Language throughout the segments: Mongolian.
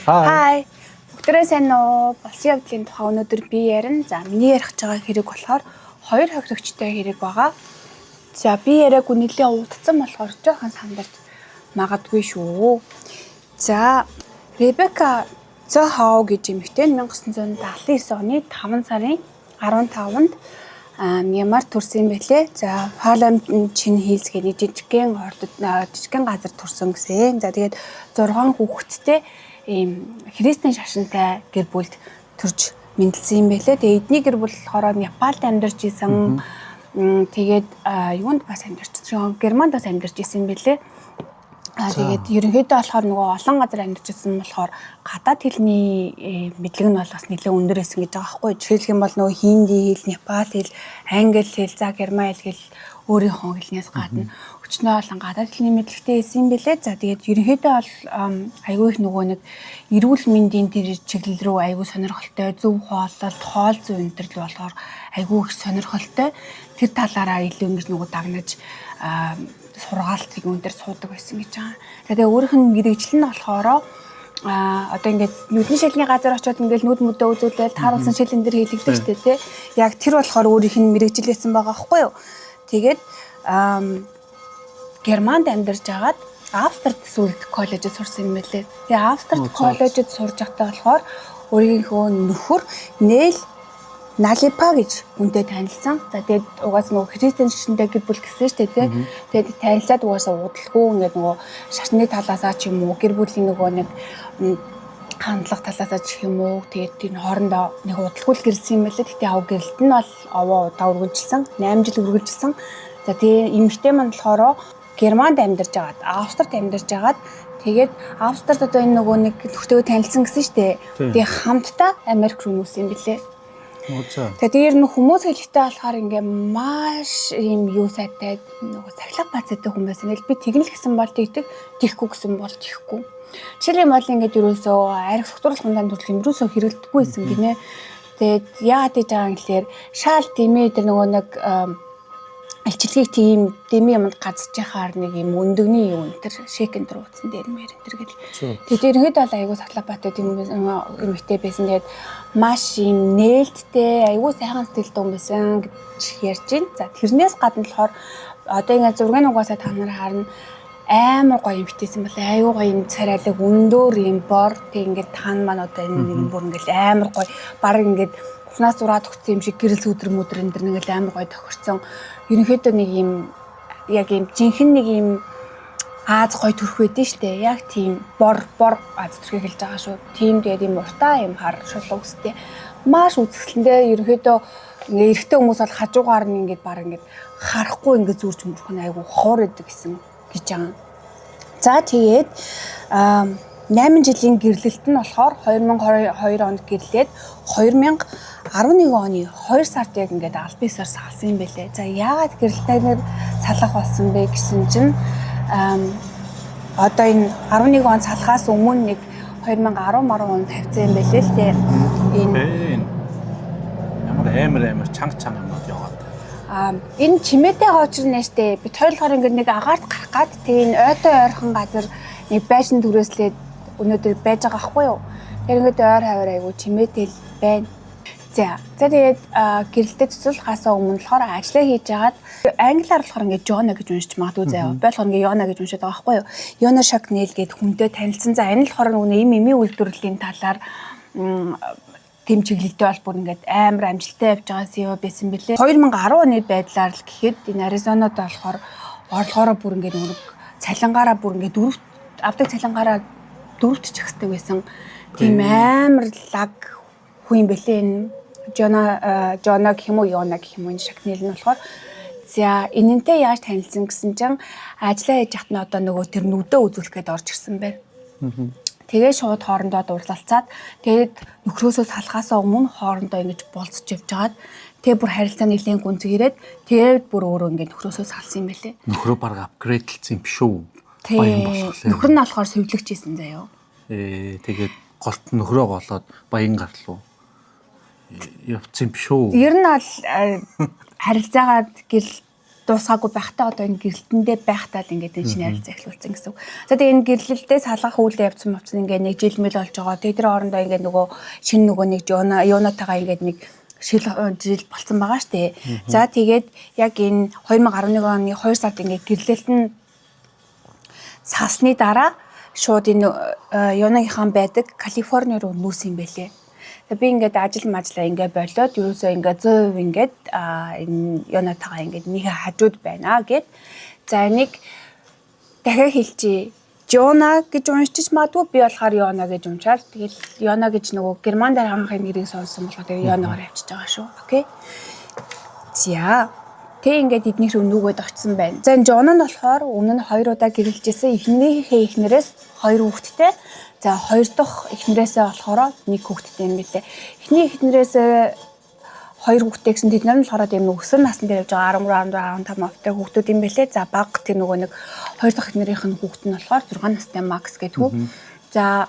Hi. Бүгдээ сайн уу? Болсон явдлын тухай өнөөдөр би ярина. За, миний ярих гэж байгаа хэрэг болохоор хоёр хохирогчтой хэрэг байгаа. За, би яриаг үнэлээ уудцсан болохоор жоохон сандарч магадгүй шүү. За, Ребека Зохоо гэж эмэгтэй 1979 оны 5 сарын 15-нд Мьянмар төрсэн байлээ. За, Парламент чин хийлс гэдэг жижигхэн газар төрсэн гэсэн. За, тэгээд 6 хүүхэдтэй ийм христийн шашинтай гэр бүлд төрж мэндэлсэн юм байлээ. Тэгээд эдний гэр бүл болохоор Непалд амьдарч исэн. Тэгээд юунд бас амьдарч исэн. Германд бас амьдарч исэн байлээ. Тэгээд ерөнхийдөө болохоор нөгөө олон газар амьдарч исэн болохоор гадаад хэлний мэдлэг нь бол бас нэлээд өндөр байсан гэж байгаа байхгүй. Жишээлх юм бол нөгөө хинди хэл, непал хэл, англи хэл, за герман хэл гэл өөрийнхөө хэлнээс гадна өчнөө олон гадаад хэлний мэдлэгтэй байсан юм билээ. За тэгээд ерөнхийдөө бол айгүй их нөгөө нэг эрүүл мэндийн тэр чиглэл рүү айгүй сонирхолтой, зөв хооллолт, хоол зүй өндөрлөл болохоор айгүй их сонирхолтой. Тэр талаараа илүү ингэж нөгөө дагнаж сургаалтыг өндөр суудаг байсан гэж байгаа. Тэгээ өөрийнх нь мэрэгжил нь болохоор одоо ингээд нүдний шилний газар очиод ингээд нүд мөдөө үзүүлээд тааруулсан шилэн дээр хийлэгдэж штэ тий. Яг тэр болохоор өөрийнх нь мэрэгжил байсан байгаа байхгүй юу. Тэгээд Германд амьдарч агаад Австрид сүлд коллежид сурсан юм байлээ. Тэгээ Австрид коллежид сурж байхдаа болохоор өөрийнхөө нөхөр Нэл Налипа гэж хүнтэй танилцсан. За тэгээд угаас нөгөө христийн шашинтай гэр бүл гэсэн шүү дээ. Тэгээд танилцаад угаасаа удалгүй ингээд нөгөө шашны талаасаа ч юм уу гэр бүлийн нөгөө нэг хандлага талаасаа ч юм уу тэгээд энэ хоорондоо нэг удалгүй л гэрэлсэн юм байлээ. Тэгтээ ав гэрэлт нь бол овоо удаа үргэлжилсэн. 8 жил үргэлжилсэн. За тэгээд эмэгтэй мань болохоор Германд амьдарч агаад, Австрид амьдарч агаад тэгээд Австрид одоо энэ нөгөө нэг нөхдөйгөө танилцсан гэсэн шүү дээ. Тэгээд хамтдаа Америк руу нүүсэн юм билээ. Тэгээд ер нь хүмүүс хэлэхдээ болохоор ингээ маш юм юу сайтай нөгөө сахилга бацаатай хүн байсан. Би тэгнэл гэсэн бол тэгдэг, тийхгүй гэсэн бол тийхгүй. Жишээлбэл бол ингээд ерөөсөө арх согтууруулах хүндэн төрөл юм ерөөсөө хэрэглэдэггүй байсан гинэ. Тэгээд яагаад гэж байгаа юм гэхээр шаал дэмий тэр нөгөө нэг альчилгийг тийм дэмий юмд газж яхаар нэг юм өндөгний юу энэ тэр шейкэн дээр утсан дээр мэр энэ тэр гэл. Тэгээд ерөнхийдөө бол айгүй сахилга бацаатай тийм эмэгтэй байсан. Тэгээд маш юм нээлттэй айгүй сайхан сэтгэлтэй хүн байсан гэж ярьж байна. За тэрнээс гадна болохоор одоо ингээд зургийн угаасаа та нар харна амар гоё эмэгтэйсэн бол айгүй гоё юм царайлаг өндөр юм бор тэг ингээд таан маань одоо энэ нэг бүр ингээд амар гоё баг ингээд ухнаас зураад өгсөн юм шиг гэрэл сүдэр мүдэр энэ дэр ингээд амар гоё тохирцсон. Ерөнхийдөө нэг юм яг юм жинхэнэ нэг юм Аз гоё төрх байдэн штэ. Яг тийм бор аз төрхийг хэлж байгаа шүү. Тийм тэгээд юм уртаа юм хар шулуу өстэй. Маш үзэсгэлэнтэй ерөнхийдөө ингээ эрэгтэй хүмүүс бол хажуугаар нь ингээд баг ингээд харахгүй ингээд зүрж мөрөх нь айгу хоор идэг гэсэн гэж байгаа. За тэгээд 8 жилийн гэрлэлт нь болохоор 2022 онд гэрлээд 2011 оны 2 сард яг ингээд аль биесээр салсан юм байлээ. За яагаад гэрлэлтээр салах болсон бэ гэсэн чинь одоо энэ 11 он салахаас өмнө нэг 2010 онд тавьсан юм байлээ л дээ. Энэ ямар чанга юмнууд яваад. Энэ чимээтэй гоочрно штэ. Бид хоёулахаар ингээд нэг агаарт гарах гад тэгээ энэ ойтой ойрхон газар нэг байшин түрээслээд өнөөдөр байж байгаа хгүй юу. Тэр ингээд ойр хавар айгу чимээтэй л байна. За тэгээд гэрэлтэд цуцлахаасаа өмнө болохоор ажиллаа хийж агаад англиар болохоор ингээд Жона гэж уншиж магадгүй заяа. Би болохоор ингээд Йона гэж уншиж байгаа байхгүй юу. Йона Шакнел гээд хүнтэй танилцсан. За энэ л болохоор нөгөө эми үйлдвэрлэлийн талаар тэм чиглэлтэй бол бүр ингээд амар амжилттай явж байгаа CEO байсан бэлээ. 2010 оны байдлаар л гэхэд энэ Аризонод болохоор орлогоороо бүр ингээд нэг цалингаараа бүр ингээд авдаг цалингаараа 4-т ч ихтэй байсан. Тийм амар лаг хүн бэлээ энэ Жона гэх юм уу Йона гэх юм уу энэ Шакнел нь болохоор за энэнтэй яаж танилцсан гэсэн чинь ажиллаа хийж хат нь одоо нөгөө тэр нүдөө үзүүлэх гээд орж ирсэн байна. Тэгээ шууд хоорондоо дурлалцаад тэгээд нөхрөөсөө салахаасаа өмнө хоорондоо ингэж болцож явж хагаад тэгээ бүр харилцаа нэлийн гүнзгий ирээд тэгээд бүр өөрөө ингэ нөхрөөсөө салсан юм байлээ. Нөхрөө баг апгрейдлсэн юм биш үү? Баян болохлаа. Нөхөр нь болохоор сувлэгч хийсэн заяа. Тэгээд голт нөхрөө голоод баян гарлуу. Явцсан биш үү? Ер нь бол харилцаагаад гэл дуусаагүй байхдаа одоо энэ гэрэлтэндээ байхдаа л ингээд энэ шинэ харилцаа эхлүүлсэн гэсэн үг. За тэгээ энэ гэрлэлтээ салгах үйл явцсан ингээд нэг жил мэл болж байгаа. Тэгээ тэр хоорондоо ингээд нөгөө шинэ нөгөө нэг юунатайгаа ингээд нэг жил болцсон байгаа штэ. За тэгээд яг энэ 2011 оны 2 сард ингээд гэрлэлт нь сасны дараа шууд энэ юунагийнхан байдаг Калифорни руу нүүсэн юм байлээ. Би ингээд ажлаа ингээд болоод ерөөсөө ингээд 100% ингээд энэ юунатайгаа ингээд нэг хажууд байна гэд. За энийг дахиад хэлчихье. Жона гэж уншиж магадгүй би болохоор Йона гэж уншаад тэгэл Йона гэж нөгөө герман дээр хамахын нэрийг сонсон болохоор тэгээ Йоноогоор авчиж байгаа шүү. Окей. За тэг ингээд эднийх рүү нүгэд очсон байна. За энэ Жона нь болохоор өмнө нь 2 удаа гэрэлжсэн эхнэрийнхээ эхнэрээс 2 хүүхэдтэй. За 2 дахь эхнэрээсээ болохоор 1 хүүхэдтэй юм билээ. Эхний эхнэрээс 2 хүүхэдтэй гэсэн тэд нар нь болохоор тийм өсвөр насны дээр явж байгаа 13 15 настай хүүхдүүд юм билээ. За баг тэр нөгөө нэг 2 дахь эхнэрийнх нь хүүхэд нь болохоор 6 настай Макс гэдэг хүү. За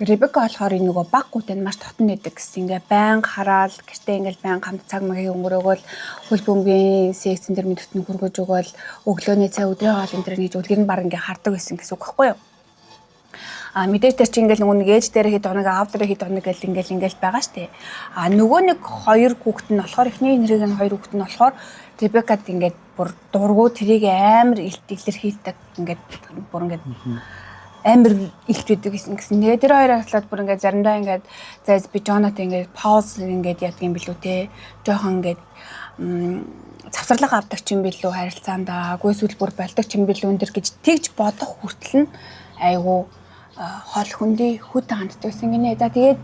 Ребека болохоор энэ нөгөө баг хүүтэй маш татан байдаг гэсэн. Ингээ байнга хараад гэртээ ингээл байнга хамт цаг магийг өнгөрөөгөл хөл бөмбөгийн секцэн дээр мэдвэтэн хүргэж өгөөл өглөөний цай өдрийн хоол энэ төр гэж үлгэр нь баг ингээ хардаг байсан гэсэн үг байхгүй юу? Мэдээж тэр чинь ингээл нөгөө нэг ээж дээр хэд хоног аав дээр хэд хоног гэл ингээл байгаа штэ. Нөгөө нэг 2 хүүхэд нь болохоор эхний нэрийг нь 2 хүүхэд нь болохоор Ребекад ингээд бүр дургу тэрийг амар илэрхийлдэг ингээд бүр ингээд амар илт байдаг гэсэн. Тэгээ тэр хоёр хатлаад бүр ингээд заримдаа ингээд за би Жонат ингээд пауз ингээд яадаг юм билүү те. Жохон ингээд завсарлага авдаг ч юм билүү харилцаандаа. Гүйсүүл бүр болдог ч юм билүү өндөр гэж тэгж бодох хүртэл нь айгу хоол хүндий хүт ханддаг гэсэн гинэ. За тэгээд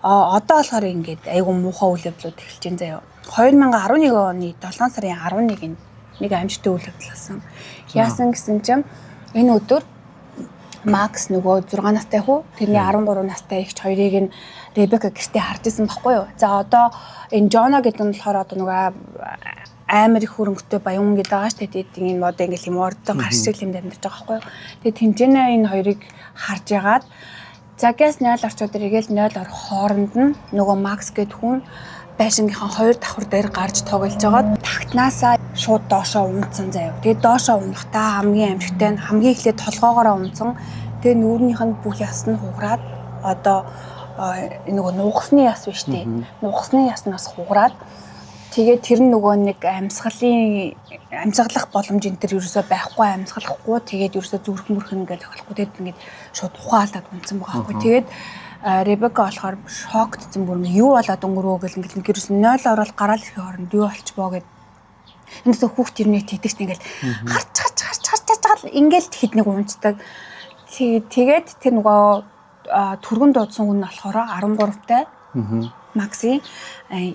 одоо болохоор ингээд айгу муухай үйл явдлууд эхэлж байна заяа. 2011 оны 7 сарын 11-нд нэг амжилттай үйл явдал болсон. Яасан гэсэн чинь энэ өдөр Макс нөгөө 6 настай хүү тэрний 13 настай ихч хоёрыг нь Ребека гэртээ харж исэн баггүй юу. За одоо энэ Жона гэдэг нь болохоор одоо нөгөө амар их хөрөнгөтэй баян гэдэг байгаа шүү дээ. Тэгээд энэ одоо ингээл юм ордон гарш шиг юм амьдарч байгаа байхгүй юу. Тэгээд тэмцэнэ энэ хоёрыг харж ягаад загаас 0 орчоод ирэгээл 0 орох хооронд нь нөгөө Макс гэдэг хүн байшингийнхаа 2 давхар дээр гарч тоглож байгаад тагтнаасаа шууд доошоо унтсан заяа. Тэгээд доошоо унахтаа хамгийн амжигтай нь хамгийн эхлээд толгоогоороо унтсан. Тэгээд нүүрнийх нь бүх яс нь хугараад одоо нөгөө нугасны яс биш тий. Нугасны яснаас хугараад тэгээд тэр нөгөө нэг амьсгалах боломж энэ төр ерөөсөө байхгүй амьсгалахгүй тэгээд ерөөсөө зүрх мөрх ингээд тохиолохгүй тэгээд ингээд шууд ухаалдаад унтсан байгаа байхгүй. Тэгээд Ребека болохоор шоктсон бүр юу болоод өнгөрөө гэл ингээд гэрээс 0 ороод гараал ирэхээ хооронд юу болчихбоо гэд энэ зөв хүүхд тэрний тэтгэж ингээл харж ингээл тэднийг унцдаг. Тэгээд тэр нөгөө түргэн дуудсан хүн нь болохоор 13-тай Максийн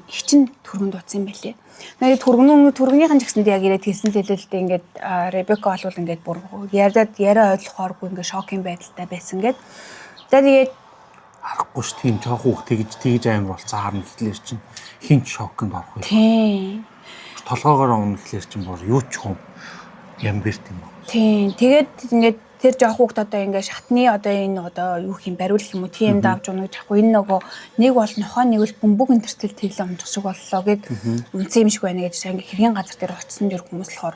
ихчин түргэн дуудсан юм байлээ. Тэгээд түргэнийхэн ч гэсэндээ яг ирээд хэлсэн хэлэлтэй ингээд Ребека бол ингээд бүр яриа ойлгохооргүй ингээд шокийн байдалтай байсан гэд. Тэгээд харахгүй ш тийм жоох хүүхд тэгж амар болцсон харна гэхлээр чинь хинч шокнд орох вэ? Тийм. Толгоогоор унах гэхлээр чинь бүр юу ч юм ямберт юм аа. Тийм. Тэгээд ингээд тэр жоох хүүхд одоо ингээд шатны одоо энэ одоо юу юм бариулах юм уу тийм давж унах гэхгүй энэ нөгөө нэг бол нохоо нэг л бөмбөг интертэл тэглээ унах шиг боллоо гэд үнсэн юм шиг байна гэж ингээд хэргийн газар дээр очсон дэр хүмүүс болохоор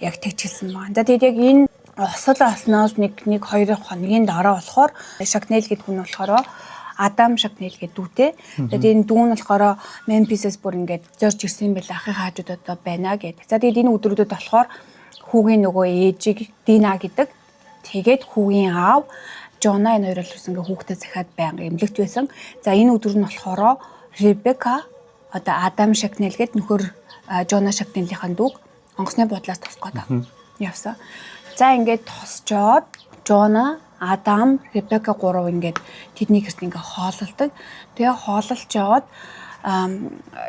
яг тэгчилсэн байна. За тэгээд яг энэ осол осноос нэг 2 хоногийн дараа болохоор Шакнел гэдэг хүн болохоор Адам Шакнел гэдэг дүүтэй. Тэгээд энэ дүү нь болохоор Мемфисээс бүр ингээд зорж ирсэн байл ахын хаажууд одоо байна гэдэг. За тэгээд энэ өдрүүдэд болохоор хүүгийн нөгөө ээжийг Дина гэдэг. Тэгээд хүүгийн аав Жона энэ хоёр л ингээ хүүхдээ захиад байнга эмнэлэгт байсан. За энэ өдөр нь болохоор Ребека одоо Адам Шакнел гэдэг нөхөр Жона Шакнелийнхэн дүүг онгоцны бодлоос тосгоод явсан. За ингээд тосчоод Жона, Адам, Ребека 3 ингээд тэдний гэрт ингээ хоололдог. Тэгээ хоололж яваад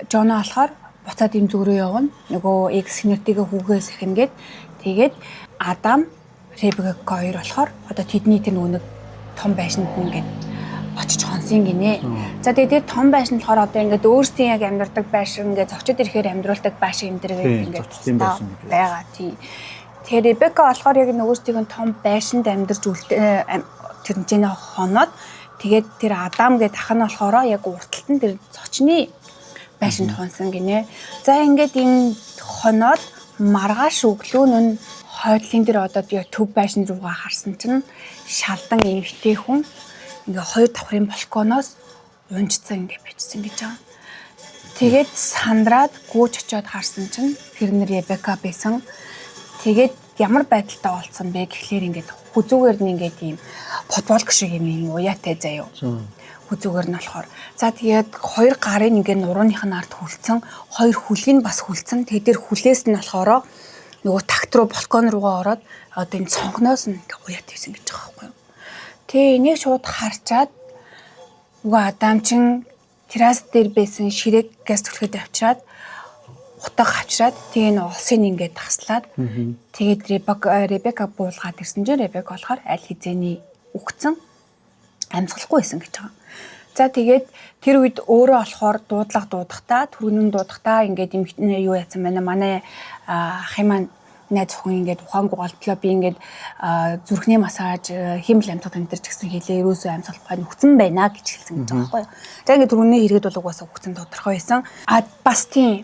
Жона болохоор буцаад им зүгрөө явна. Нөгөө экс нэртэйгээ хүүгээ сахин гээд тэгээд Адам, Ребека 2 болохоор одоо тэдний тэр нэг том байшинд ингээд очиж хонсын гинэ. За тэгээд тэр том байшин болохоор одоо ингээд өөрсдийн яг амьдардаг байшин ингээд зочид ирэхээр амьдруулдаг байшин энэ дэр ингээд байгаа тий. Тэр Ребека болохоор яг нөгөөсдийн том байшинд амьдарч тэрнчэнэ хоноод тэгээд тэр Адам гэдэг ах нь болохоор яг урталт нь тэр зочны байшинд хонсон гинэ. За ингээд энэ хоноод маргааш өглөө нь хойдлын дээр одоо төв байшин руугаа харсан чинь шалдан эмэгтэй хүн ингээ 2 давхрын балконоос унжцсан ингээ бичсэн гэж байгаа. Тэгээд сандраад гүйж очиод харсан чинь тэр нь Ребека байсан. Тэгээд ямар байдалтай болцсон бэ гэхлээр ингээд хүзүүгээр нь ингээд ийм футбол шиг юм уяатай заяо. Хүзүүгээр нь болохоор за тэгээд 2 гарын ингээд нурууных нь ард хүлцэн 2 хүлгийг бас хүлцэн тэгээд тэр хүлээс нь болохоор нөгөө такт руу балкон руугаа ороод одоо энэ цонхноос нь ингээд уяатай байсан гэж байгаа байхгүй юу. Тэгээ энийг шууд харчаад үгүй Адам чин террас дээр байсан ширээг газ түлхэд авчираад утга авчираад тэгээ н улсыг ингээд таслаад тэгээд Ребека буулгаад ирсэн чинь Ребека болохоор аль хизээний үгцэн амьсгалахгүй байсан гэж байгаа. За тэгээд тэр үед өөрөө болохоор дуудахдаа түрүүнэн дуудахдаа ингээд юу яасан байна манай ах юм найз охин ингээд ухаангүй голдлоо би ингээд зүрхний массаж хэмэл амьтад энэ төр ч гэсэн хэлээ ерөөсөө амьсгалах нүцэн байна гэж хэлсэн гэж байгаа байхгүй юу. За ингээд түрүүний хэрэгэд бол угаасаа үгцэн тодорхой байсан. Бас тийм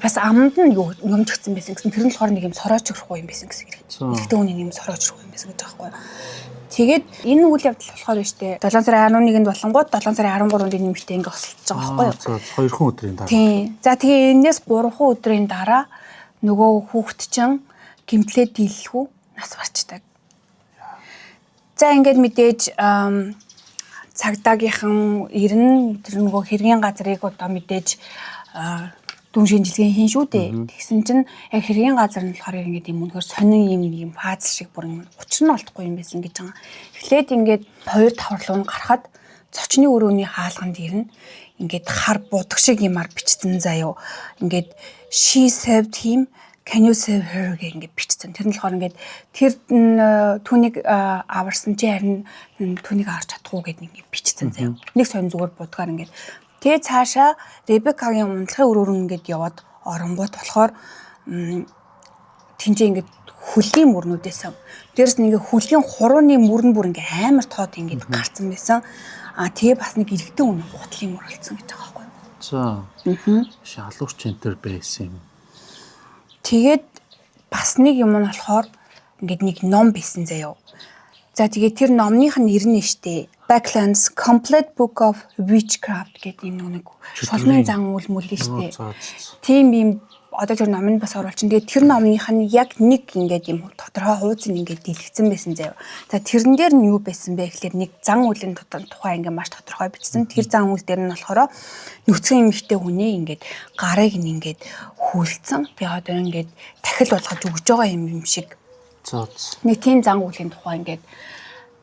бас аманд нь юмжигдсан байсан гэсэн тэр нь болохоор нэг юм сорооч өрөхгүй юм байсан гэсэн хэрэг. Ихтэй хүний юм сорооч өрөхгүй юм байсан гэж байгаа байхгүй юу. Тэгээд энэ үйл явдал болохоор штэ 7 сарын 11-нд болонгууд 7 сарын 13-нд нэмэгтэй ингээ осолцож байгаа байхгүй юу. 2 хэн өдрийн дараа. Тийм. За тэгээ энэс 3 өдрийн дараа нөгөө хүүхэд чинь гимтлээ дийлэхүү нас барчдаг. За ингээд мэдээж цагдаагийнхан ирнэ тэр нөгөө хэргийн газрыг одоо мэдээж дүн шинжилгээ хийн шүү дээ. Тэгсэн чинь яг хэргийн газар нь болохоор ингээд юм өнөхөр сонин юм фаз шиг бүр учир нь олдохгүй юм байсан гэж байгаа. Эхлээд ингээд 2 давхарлуу гарахад зочны өрөөний хаалганд ирнэ. Ингээд хар будаг шиг юмар бичсэн заяо. Ингээд she saved him, can you save her гэх ингээд бичсэн. Тэр нь болохоор ингээд тэр түүнийг аварсан чи харин түүнийг аварч чадахгүй гэд ингээд бичсэн заяо. Нэг сонин зүгээр будгаар ингээд тэгээ цаашаа Ребекагийн унтлагын өрөөр ингээд яваад оронгууд болохоор тэнцээ ингээд хүлгийн мөрнүүдээс дээрс нь ингээд хүлгийн хурууны мөрн бүр ингээд амар тоод ингээд гарцсан байсан. Тэгээ бас нэг иргэдэн үнэ гутлын мөр болсон гэж байгаа байхгүй юу. За. Шалуурч энтер байсан юм. Тэгээд бас нэг юм нь болохоор ингээд нэг ном байсан заяо. За тэгээд тэр номных нь нэр нь штэ. Backlands Complete Book of Witchcraft гэдэг юм нэг шулмын зан үйл мөл штэ. Тийм юм одоо тэр номыг бас оруулчин. Тэгээд тэр номных нь яг нэг ингээд юм тодорхой хуудас нь ингээд дэлгэцэн байсан заяа. За тэрэн дээр нь юу байсан бэ гэхэлэр нэг зан үлийн тухай ингээд маш тодорхой бичсэн. Тэр зан үйл дээр нь болохоор нүцгэн эмэгтэй хүний ингээд гарыг нь ингээд хүлцэн. Тэгээд одоо ингээд дахил болгож өгж байгаа юм шиг. Нэг тийм зан үлийн тухай ингээд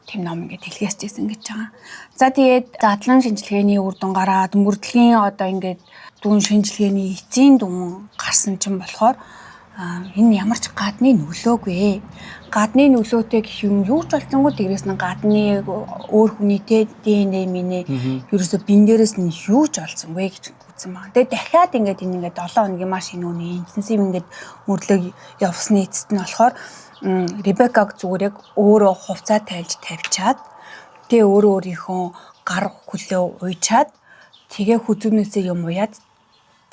тийм ном ингээд дэлгэцсэн гэж байгаа. За тэгээд задлан шинжилгээний үр дүн гараад мөрдлөгийн одоо ингээд дүн шинжилгээний эцсийн дүн гарсан чинь болохоор энэ ямар ч гадны нөлөөгүй. Гадны нөлөөтэй гэх юм юу ч болцсонгүй дээрээс нь гадны өөр хүний ДНХ минь ерөөсө бин дээрээс нь юу ч олцсонгүй гэж үзсэн байна. Тэгээд дахиад ингээд энэ ингээд 7 хоногийн маш шинүүний интенсив ингээд мөрлөг явсны эцэст нь болохоор Ребекаг зүгээр яг өөрөө хувцас тайлж тавьчаад тэгээ өөрийнхөө гар хүлээ уйчаад тэгээ хүзүүнээсээ юм уяад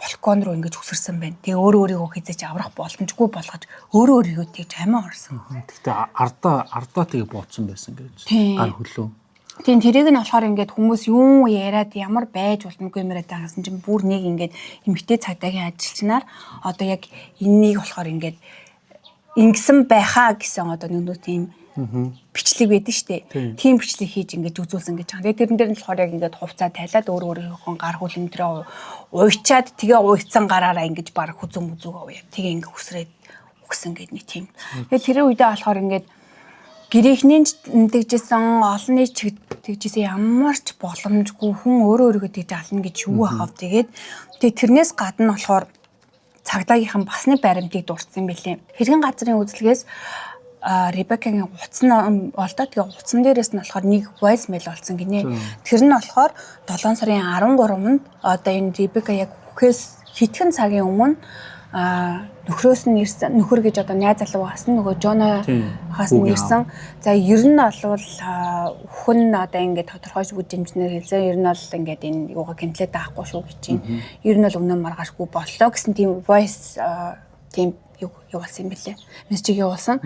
балкон руу ингэж үсэрсэн байна. Тэгээ өөрийгөө хизэж аврах боломжгүй болгож өөрийгөө тэгж амиа орсон. Тэгтээ ардаа тэгээ бууцсан байсан гэж гар хөлөө. Тийм тэрийг нь болохоор ингээд хүмүүс юу яриад ямар байж болтонгүй юмраад байгасан чинь бүр нэг ингээд эмэгтэй цагдаагийн ажилчнаар одоо яг энэнийг болохоор ингээд ингэсэн байхаа гэсэн одоо нэг тийм бичлэг байдаг штэ. Тийм бичлэг хийж ингэж үзүүлсэн гэж байгаа. Тэгээ тэрэн дээр нь болохоор яг ингэж хувцас тайлаад өөрийнхөө гар хүлэмтрээ уйчаад тэгээ уйцсан гараараа ингэж баг хүзэн мүзүүгээ уяа. Тэгээ ингэ хүсрээд өгсөн гэдэг нэг тийм. Тэгээ тэр үедээ болохоор ингэж гэрийнхний тэгжсэн олонний тэгжсэн ямар ч боломжгүй хүн өөрийгөө тэгж ална гэж юу ахав. Тэгээд тэрнээс гадна болохоор цагдаагийнхан бас нэг баримтыг дурдсан байлээ. Хэргийн газрын үзлэгээс Ребекагийн утсан болдоо тэгээ утсан дээрээс нь болохоор нэг voice mail олсон гинэ. Тэр нь болохоор 7 сарын 13-нд одоо энэ Ребека яг үхээс хэдхэн цагийн өмнө нөхрөөс нь ирсэн нөхөр гэж одоо найз залуу хасан нөгөө Жона хаас нь ирсэн. За ер нь бол хүн одоо ингээд тодорхой шүгд дэмжнээр хэлсэн. Ер нь бол ингээд энэ юугаа гэмтлээ даахгүй шүү гэж чинь. Ер нь бол өмнө маргаашгүй боллоо гэсэн тийм voice тийм юу болсон юм бэлээ. Мессежийг явуулсан.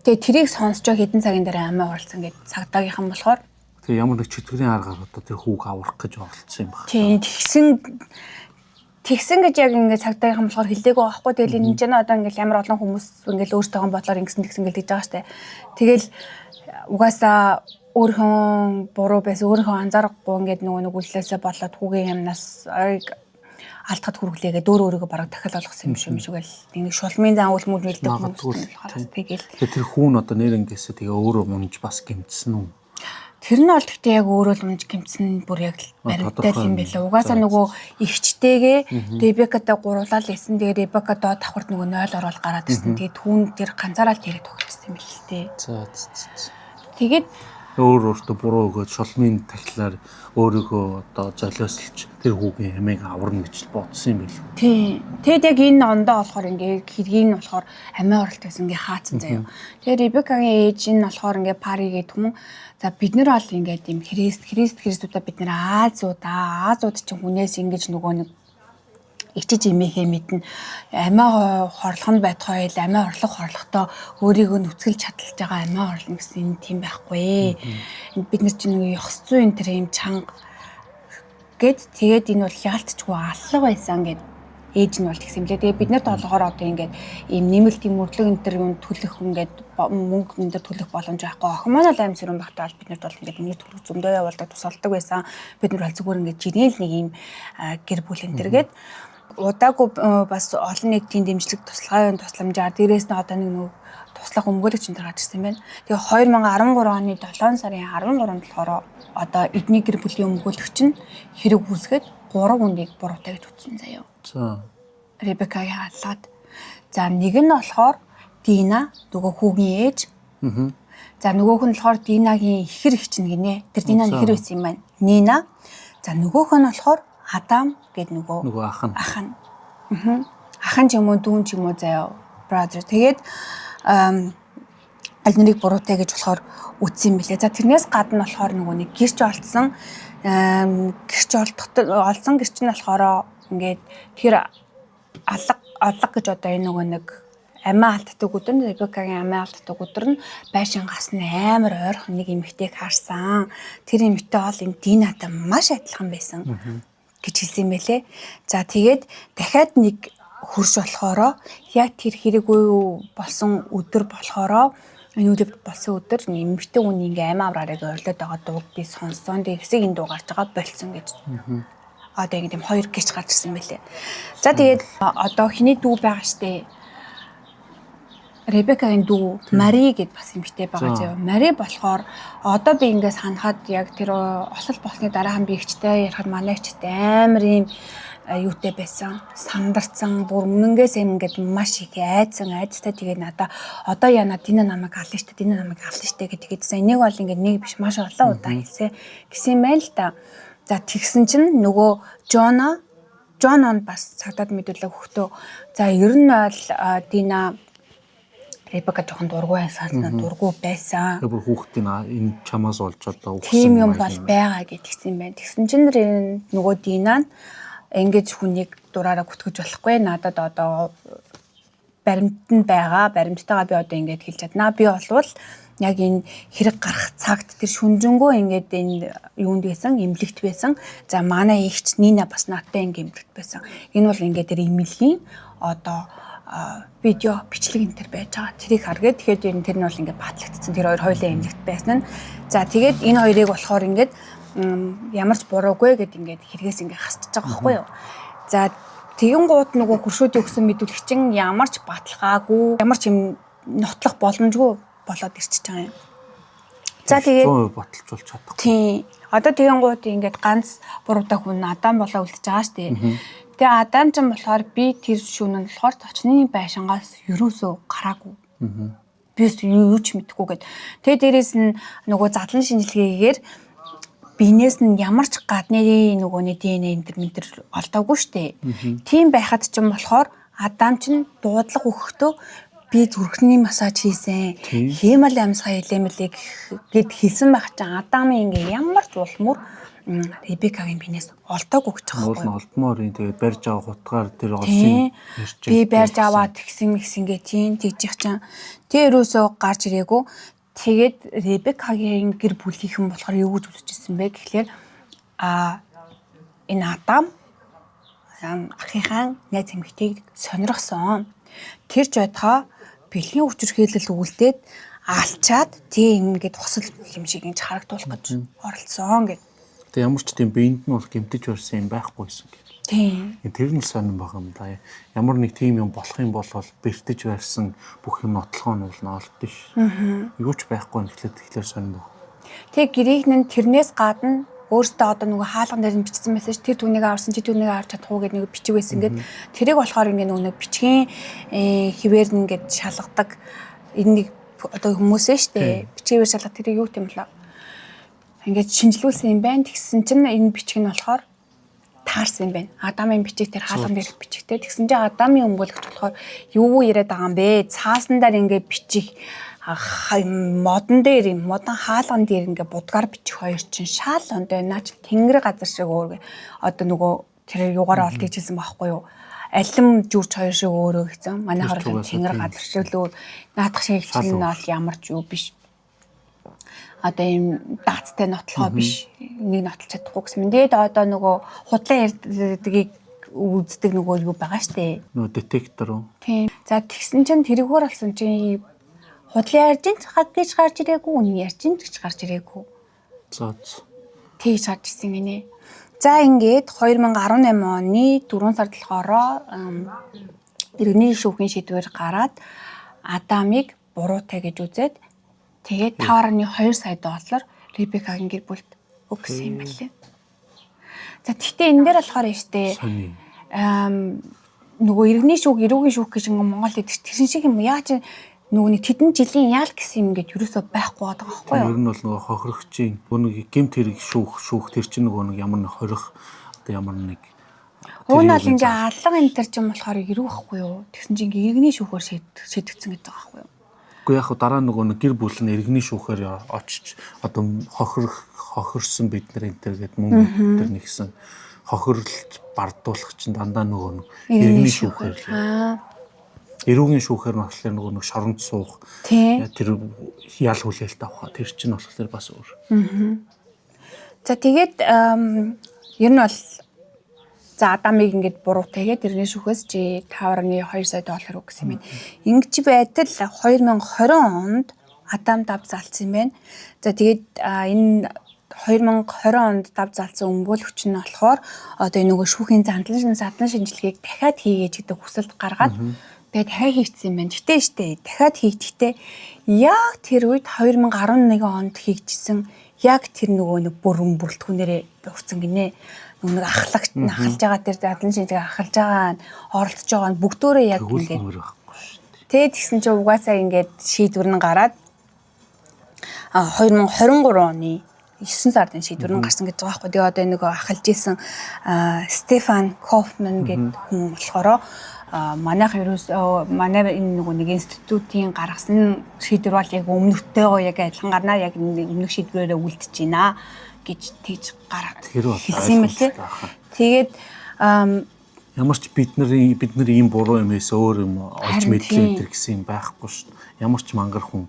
Тэгээ тэрийг сонсчоо хэдэн цагийн дараа амиа оролцсон гэдэг цагдаагийнхан болохоор тэгээ ямар нэг чөтгөрийн аргаар одоо тэр хүүг аврах гэж оролцсон юм байна. Тийм тэгсэн гэж яг ингээд цагдаагийнхан болохоор хэлдэггүй байхгүй. Тэгэл энэ ч одоо ингээд ямар олон хүмүүс ингээд өөртөөгөө бодлоор ингэсэн тэгсэн гэж байгаа штэ. Тэгэл угаасаа өөрхөн буруу байсан өөрхөн анзаарахгүй ингээд нэг үйлдэлээсээ болоод хүүгийн юмнаас алдахад хүргэлээгээ өөрийгөө бараг дахиад олгосон юм шиг л нэг шулмын зан үйл мөр нэлдэг хүмүүс тэгэл тэр хүүн одоо нэр ингэсээ тэгээ өөрөө мунж бас гэмтсэн үү? Тэр нь бол гэхдээ яг өөрөө л мунж гэмтсэн бүр яг баримттай юм байлаа. Угаасаа нөгөө ихчтэйгээ Ребекатай гурлал исэн. Тэгээ Ребека доод давхарт нөгөө 0 ороод гараад ирсэн. Тэгээ түүн тэр ганцаараа л тэрэг тогтчихсан юм байл л дээ. За. Тэгээд өөртөө буруу өгөөд шулмын тахилаар өөрийгөө одоо золиослж тэр хүүгийн ямиг аварна гэж бодсон юм байл. Тийм. Тэгэд яг энэ ондоо болохоор ингээ хэргийг нь болохоор амиа оролтойс ингээ хаацсан заяа. Тэгээ Ребекагийн ээж нь болохоор ингээ пари гэдэг хүн. За бид нар бол ингээд юм христүүдээ бид нар Азууд чинь хүнээс ингэж нөгөө нэг ичиж имээхээ мэднэ. Амиа хорлох нь байтугай л амиа хорлохдоо өөрийгөө нүцгэлж чадлж байгаа амиа хорлно гэсэн тийм байхгүй. Бид нар чинь нөгөө ёс зүйн тэр юм чанга гэд тэгээд энэ бол яалтчгүй аллах байсан гэд ээж нь бол тэгсэн юм лээ. Тэгээ бид нарт болохоор одоо ингээд ийм нэмэлт юм мөрлөг энэ төр юм төлөх ингээд мөнгө энэ төр төлөх боломж байхгүй. Охин маань л аим сэрүүн багтаа бол бид нарт бол ингээд миний төлөх зөндөө явуулдаг тусалдаг байсан. Бид нар бол зүгээр ингээд жирийн л нэг ийм гэр бүл энэ төргээд удаагүй бас олон нийтийн дэмжлэг тусламжаар дээрээс нь одоо нэг нөө туслах өмгөөлөгч энэ гарч ирсэн байна. Тэгээ 2013 оны 7 сарын 13-нд болохоор одоо эдний гэр бүлийн өмгөөлөгч нь хэрэг үүсгээд 3 хүнийг буруутай гэж үзсэн заяа. За. Ребекагийн хааллаад. За нэг нь болохоор Дина, нөгөө хүүгийн ээж. За нөгөөх нь болохоор Динагийн ихэр хчин гинэ. Тэр Дина ихэр байсан юм байна. Нина. За нөгөөх нь болохоор Адам гэдэг нөгөө ах нь. Ах нь ч юм уу дүүн ч юм уу заяа. Brother. Тэгээд аль нэрийг буруутай гэж болохоор үтсэн юм билээ. За тэрнээс гадна болохоор нөгөө нэг гэрч олцсон. Гэрч олсон гэрч нь болохоор ингээд тэр алга гэж одоо энэ нөгөө нэг амиа алддаг өдөр нь Ребекагийн амиа алддаг өдөр нь байшин гасны амар ойрхон нэг эмэгтэйг харсан. Тэр эмэгтэй бол энэ Динатай маш адилхан байсан гэж хэлсэн юм байлээ. За тэгээд дахиад нэг хөрш болохоро яг тэр хэрэг үе болсон өдөр болохоро энэ үйл болсон өдөр эмэгтэй хүн ингээ амиа авраарыг ойрлоод байгаа дууг би сонссон. Тэгсэг энэ дуу гарч байгаа болцсон гэж. Одоо ингэ тийм хоёр гिच гарч ирсэн байлээ. За тэгээд одоо хиний дүү байгаа штэ. Ребекагийн дүү Мари гэд бас эмэгтэй байгаа заяа. Мари болохоор одоо би ингээс ханахад яг тэр осол болсны дараахан би ихчтэй ярихад манай ихчтэй амар юм юутэй байсан. Сандарцсан бүр үнэнгээс ингээд маш их айцтай тэгээд надаа одоо яна Дина намайг ална штэ гэдээдсэн. Энийг бол ингээд нэг биш маш олон удаа хэлсэн гэсэн мэл та. За тэгсэн чинь нөгөө Жон бас цагдаад мэдүүлэг өгтөө. За ер нь бол Дина Ребека жоохон дургүй байсан. Тэр хүүхдийн энэ чамаас олж одоо өгсөн. Тийм юм бол байгаа гэдгийгсэн байна. Тэгсэн чинь нөгөө Дина ингэж хүнийг дураараа гүтгэж болохгүй. Надад одоо баримт нь байгаа. Баримттайгаа би одоо ингэж хэлж чаднаа. Би болвол яг энэ хэрэг гарах цагт тэр шүнжэнгөө ингээд энэ юунд байсан, эмнэлэгт байсан. За манай ихч Нина бас надтай ингээд эмнэлэгт байсан. Энэ бол ингээд тэр эмнэлгийн одоо видео бичлэг энэ төр байж байгаа. Тэрийг харгээд тэгэхээр тэр нь бол ингээд батлагдсан. Тэр хоёр хоёулаа эмнэлэгт байсан нь. За тэгээд энэ хоёрыг болохоор ингээд ямар ч буруугүй гэд ингээд хэрэгээс ингээд хасчихж байгаа байхгүй юу. За тэгэн гууд нөгөө хуршүүдийн өгсөн мэдүүлэг чинь ямар ч баталгаагүй, ямар ч юм нотлох боломжгүй болоод ирчихэж байгаа юм. За тэгээд 100% баталж чадахгүй. Тийм. Одоо тэгэн гууд ингээд ганц буруутай хүн Адам болоо үлдчихэж байгаа шүү дээ. Тэгээ Адам ч болохоор би тэр шүүнэн болохоор зочны байшингаас ерөөсөө гараагүй. Би юу ч мэдэхгүй гэд. Тэгээ дээрэс нь нөгөө задлан шинжилгээгээр бинээс нь ямар ч гадны нөгөөний ДНХ энэ төр олдоогүй штэ. Тийм байхад ч юм болохоор Адам ч дуудлага өгөхдөө би зүрхний массаж хийсэн. Хэмэл амьсгаа хэлэмэлийг гэд хэлсэн байх чинь Адамын ингээ ямар ч улмөр Ребекагийн биенээс олдоогүй гэж байгаа байхгүй юу? Олдмоор юм тэгээд барьж авах утгаар тэр олсон ярьж би барьж аваад тэгсэн ингээ тийм тэгж чинь тэр өрөөсөө гарч ирээгүй. Тэгээд Ребекагийн гэр бүлийнхэн болохоор юу гэж үзчихсэн бэ гэхлээр энэ Адам ахийнхаа найз эмэгтэйг сонирхсон. Тэр ч байтгаа бэлгийн хүчирхийлэл үлдээд алчаад тийм ингээд тусал юм шиг ингэж харагдуулах гэж оролцсон гэдэг. Тэг ямар ч тийм биеинд нь бол гэмтэж барьсан юм байхгүйсэн гэдэг. Тийм. Тэр нь сонирн байгаа юм да. Ямар нэг тийм юм болох юм бол бэртэж барьсан бүх юм нотлохоо нь бол наалт биш. Юу ч байхгүй тэгэхээр сонирн баг. Тэг гэрийг нь тэрнээс гадна өөртөө одоо нөгөө хаалган дээр нь бичсэн байсан ш тэр түүнийг аварсан чи түүнийг авч чадахгүй гэдэг нэг бичиг байсан ингээд тэрийг болохоор ингээд нөгөө бичгийн хിവэр нь ингээд шалгадаг энэ нэг одоо хүмүүсээ штэ бичгээр шалгах тэрийг юу гэм бэлээ ингээд шинжилүүлсэн юм байна тэгсэн чинь энэ бичиг нь болохоор таарсан юм байна Адамын бичиг тэр хаалган дээр бичигтэй тэгсэн чинь Адамын өмгөөлөгч болохоор юу яриад байгаа юм бэ цаасан дээр ингээд бичиг модон дээр юм модон хаалган дээр ингээ будгаар бичих хоёр чинь шал ондоо наач тэнгэр газар шиг өөр одоо нөгөө тэр юугаараа олд хийжсэн байхгүй юу алим жүрч хоёр шиг өөрөө гэсэн манайхаар тэнгэр газар шиг л өөр наадах шиг чинь бол ямар ч юу биш одоо юм даацтай нотлохоо биш нэг нотлох чадахгүй гэсэн юм дээд одоо нөгөө худлаа ярьдгийг үздэг нөгөө юу байгаа штэ нөгөө детектор уу тийм за тэгсэн чинь тэрүүгээр болсон чинь худлын ярьж гэж гарч ирээгүй, үний ярьж гэж гарч ирээгүй. За. Тэгж гарч ирсэн гинэ. За ингээд 2018 оны 4 сард болохоро иргэний шүүхийн шийдвэр гараад Адамыг буруутай гэж үзээд тэгээд 5.2 сая доллар Ребекагийн гэр бүлд өгсөн юм байна. За тэгтээ энэ дээр болохоор штэ нөгөө иргэний шүүх, эрүүгийн шүүх гэж Монгол хэд тэрэн шиг юм яаж нөгөө нэг тэдэн жилийн яал гэсэн юм ингээд юусоо байхгүй байгаа байхгүй юу? Ер нь бол нөгөө хохирогчийн нөгөө гэмт хэрэг шүүх тэр чинь нөгөө нэг ямар нэг хорих одоо ямар нэг уунал ингээ алга энэ төр чинь болохоор ирүү байхгүй юу? Тэгсэн чинь ингээ иргэний шүүхөөр шийдэгдсэн гэдэг байгаа байхгүй юу? Уу яг дараа нөгөө нэг гэр бүл нь иргэний шүүхээр очиж одоо хохирсон бид нар энэ төр гэдэг мөнгө төр нэгсэн хохирлт бардуулах чинь дандаа нөгөө иргэний шүүхээр эрүүгийн шүүхээр нь болохоор нөгөө шоронд суух тэр ял хүлээлт авах тэр чинь болохоор бас өөр. За тэгээд ер нь бол за Адамыг ингээд буруутайгээд иргэний шүүхээс чи 5.2 сая доллар өгсөн юм байна. Ингэж байтал 2020 онд Адам дав залцсан юм байна. За тэгээд энэ 2020 онд дав залцсан өмгөөлөгч нь болохоор одоо нөгөө шүүхийн задлан шинжилгээг дахиад хийгээч гэдэг хүсэлт гаргаад тэгээд дахиад хийгдсэн юм байна. Гэтэ штэ дахиад хийгдэхдээ яг тэр үед 2011 онд хийгдсэн яг тэр нөгөө нэг бүрэлдэхүүнээрээ өгсөн гинэ. Нөгөө нэг ахалж байгаа тэр задлан шинжилгээ ахалж байгаа оролцож байгаа нь бүгдөө яг ингээд тэгээд тэгсэн чинь угаасаа ингээд шийдвэр нь гараад 2023 оны 9 сард шийдвэр нь гарсан гэж байгаа байхгүй. Тэгээ одоо нөгөө ахалж исэн Стефан Кофман гэдэг хүн болохоор манайх ерөөсөө манай энэ нөгөө нэг институтийн гаргасан шийдвэр бол яг өмнөхтэйгоо яг адилхан гарнаа яг өмнөх шийдвэрээрээ үлдэж байна гэж тэгж хэлсэн юм лээ. Тэгээд ямар ч бид нар ийм буруу юмээс өөр юм олж мэдлээ гэдэг гэсэн юм байхгүй шүү дээ. Ямар ч мангар хүн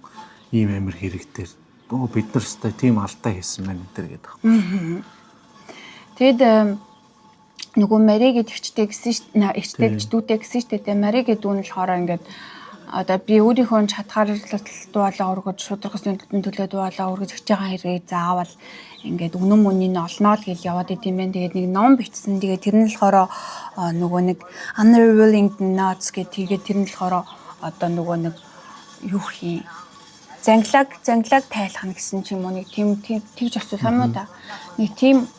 ийм амир хэрэгтэй бид нар өстой тийм алдаа хийсэн байна гэдэг байгаа. Тэгэд нөгөө Мари гэдэгчтэй гэсэн ихтэй дүүтэй гэсэн шүү дээ. Мари гэдэг дүү нь болохоор ингээд одоо би өөрийнхөө чадхаар дуулаа өргөж шударгасны төлөө дуулаа өргөж хийж байгаа хэрэг заавал ингээд үнэн мөнийг олноо л гэж яваад идэм байх. Тэгээд нэг ном бичсэн. Тэгээд тэр нь болохоор нөгөө нэг unrevealing notes гэдэг. Тэгээд тэр нь болохоор одоо нөгөө нэг юу хий занглаг тайлах нь гэсэн ч юм уу нэг тийм тэгж асуусан юм уу да. Нэг тийм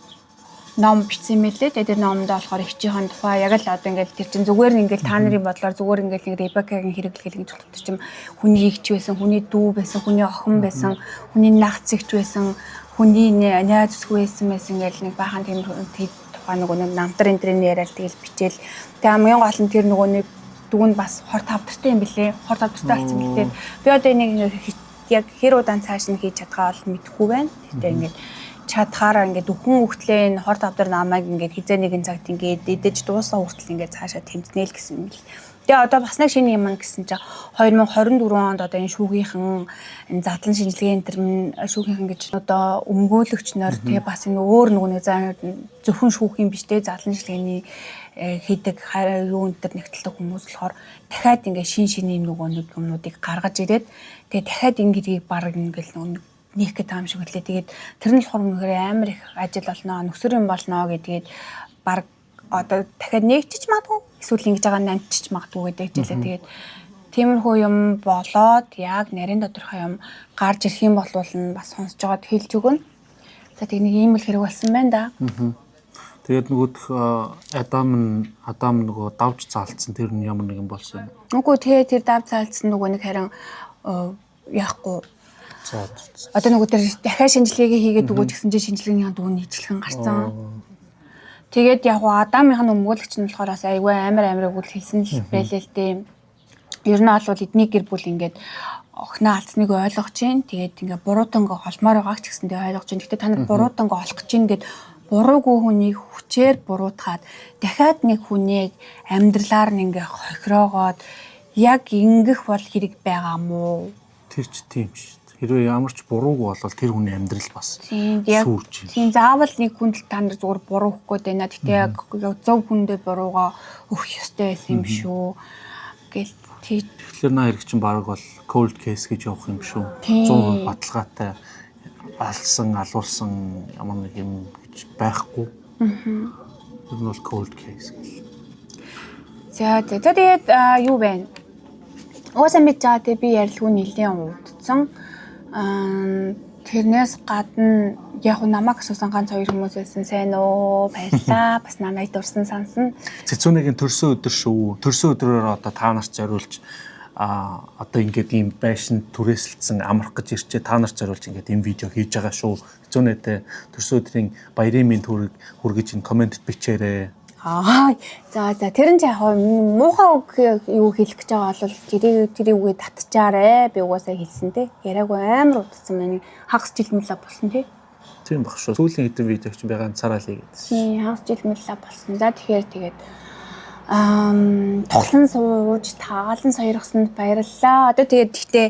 ном бичсэн мэлээ. Тэгээд номдоо болохоор ихчийн тухай яг л одоо ингээд тэр чин зүгээр нь ингээд та нарын бодлоор зүгээр ингээд нэг Ребекагийн хэрэглэл гэж боддог чинь хүний ихч байсан, хүний дүү байсан, хүний охин байсан, хүний нагц ихч байсан, хүний найз зүсгүй байсан гэж нэг баахан тийм тухай нөгөө нэг намтар энэ төрний яриад тэгэл бичээл. Тэгээд хамгийн гол нь тэр нөгөө нэг дүүн бас хор тавдартай юм бэлээ. Хор тавдартай болсон бэлээ. Би одоо энийг яг хэр удаан цааш нь хийж чадгаа бол мэдэхгүй байна. Гэтэ ингээд чадхаараа ингээд өхөн хөхтлээ энэ хор тавдар намайг ингээд хизээ нэгэн цагт ингээд идэж дуусаа хүртэл ингээд цаашаа тэмцнэ л гэсэн юм бэл. Тэгээ одоо бас нэг шинэ юм гэсэн чинь 2024 онд одоо энэ шүүгийнхэн энэ задлан шинжилгээ энэ төр шүүгийнхэн гэж одоо өмгөөлөгч нар тэгээ бас энэ өөр нэг зөвхөн шүүхийн биш те задлан шинжилгээний хийдэг юу энэ төр нэгтэлдэг хүмүүс болохоор дахиад ингээ шин нэг юмнуудыг гаргаж ирээд тэгээ дахиад ингэрийг баг ингээл нэг гэх таам шиг үлээ. Тэгээд тэр нь болохоор үнэхээр амар их ажил болно, нөхсөр юм болно гэдгээд баг одоо дахиад нэгчиж магадгүй эсвэл ингэж байгаа намчиж магадгүй гэдэг хэлээ. Тэгээд тиймэрхүү юм болоод яг нарийн тодорхой юм гарч ирэх юм бол нь бас сонсож байгаад хэлж өгнө. За тэг нэг ийм л хэрэг болсон байна да. Тэгээд нөгөөх Адам нөгөө давж заалцсан тэр нь ямар нэгэн болсон юм. Үгүй тэгээ тэр давж заалцсан нөгөө нэг харин яахгүй. За. Одоо нөгөө тэр дахиад шинжилгээгээ хийгээд өгөөч гэсэн чинь шинжилгээний дүүний ижилхэн гарсан. Тэгээд яг Адамынх нь өмгөөлөгч нь болохоор бас айгүй амар өгөл хэлсэн л байлээ л дээ. Ер нь бол эдний гэр бүл ингээд охиноо алдсныг ойлгож чинь. Тэгээд ингээд буруутангаа холмоор байгаа ч гэсэндээ ойлгож чинь. Гэхдээ та нар буруутангаа олох гэж чинь гэд буруугүй хүнийг хүчээр буруутгаад дахиад нэг хүнийг амьдралаар нь ингээд хохироогоод яг ингэх бол хэрэг байгаа мó. Тэр ч тийм шүү. Хэрвээ ямар ч буруугүй болвол тэр хүний амьдрал бас сүрж. Тийм заавал нэг хүнд та нар зүгээр буруу өгөх гээд байна. Гэтэ яг зөв хүндээ буруугаа өгөх ёстой байсан юм шүү. Гэл тэгэхээр наа хэрэг чинь баг бол cold case гэж явах юм шүү. 100% баталгаатай алуулсан ямар нэг юм гэж байхгүй. Тэр нь бол cold case гэл. За тэгээд юу вэ? Уусаа мэдж байгаа те би ярилгүй нэлийн уудсан. Тэрнээс гадна яг намайг асуусан ганц хоёр хүмүүс байсан. Сайн уу? Баярлалаа. Бас намайг дурсан сансан. Цэцүүнийгийн төрсөн өдөр шүү. Төрсөн өдрөөр одоо та нарт зориулж одоо ингээд ийм байшин түрээсэлсэн амрах гэж ирчээ та нарт зориулж ингээд ийм видео хийж байгаа шүү. Цэцүүнэтэй төрсөн өдрийн баярын мэнд хүргэж ин комментэд бичээрэй. За тэр нь яг муухай үг юу хэлэх гэж байгаа бол тэрийг үгээ татчаарэ. Би угаасаа хэлсэн те. Яриаггүй амар удацсан байна. Хагас жил мөлөө болсон те. Тийм баг шүү. Сүүлийн хэдэн видео чинь би ганцаараа л хийгээд. Тийм хагас жил мөлөө болсон. За тэгэхээр тэгээд тоглон сууж таалан сойрхсонд баярлалаа. Одоо тэгээд гэхдээ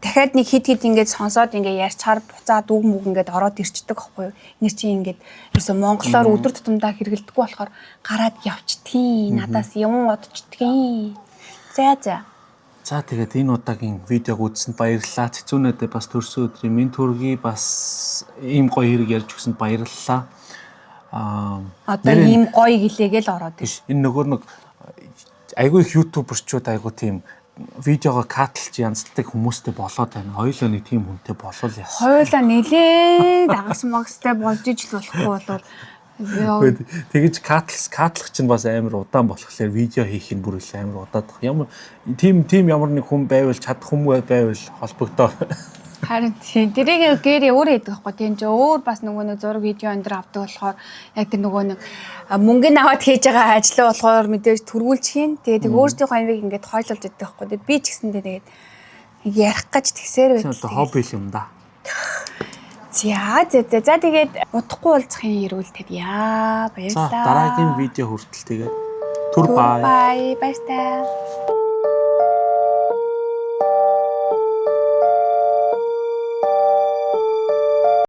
дахиад нэг хит ингээд сонсоод ингээд ярьчаар буцаад үг мүг ингээд ороод ирчдэг аахгүй юу. Нэр чинь ингээд ерөөсө монголоор өдөр тутамдаа хэрэгэлдэггүй болохоор гараад явчдгийг надаас юм одчдгийг. За тэгээд энэ удаагийн видеог үзсэнд баярлалаа. Цэцүүнэдээ бас төрсөн өдрийн мэнд хүргэе. Бас ийм гоё хэрэг ярьж өгсөнд баярлалаа. Одоо ийм гоё гэлээгээл ороод иш. Энэ нөгөө нэг айгүй их ютуберчууд айгүй тийм видеого катлж янзлдаг хүмүүстэй болоод байна. Хоёулаа нэг тийм хүнтэй болол яасан. Хоёулаа нэлээд дагас магастай болж иж л болохгүй бол тэгэж катлах чинь бас амар удаан болохоор видео хийх нь бүр их амар удаад. Ямар тийм ямар нэг хүн байвал чадах хүмүүс байвал холбогдоо. Харин тэрийг гэрээ өөрөө хийдэг байхгүй тийм ч өөр бас нөгөө нэг зураг видео энэ төр авдаг болохоор яг тэр нөгөө нэг мөнгөний аваад хийж байгаа ажлаа болохоор мэдээж төрүүлж хийн. Тэгээд өөртөө хаймыг ингээд хойлолж идэх байхгүй. Тэгээд би ч гэсэндээ тэгээд ярих гэж тэгсээр байт. Одоо хобби юм да. За тэгээд удахгүй уулзахын ирүүл тавья. Баярлалаа. Дараагийн видео хүртэл тэгээд түр бай. Баярлалаа.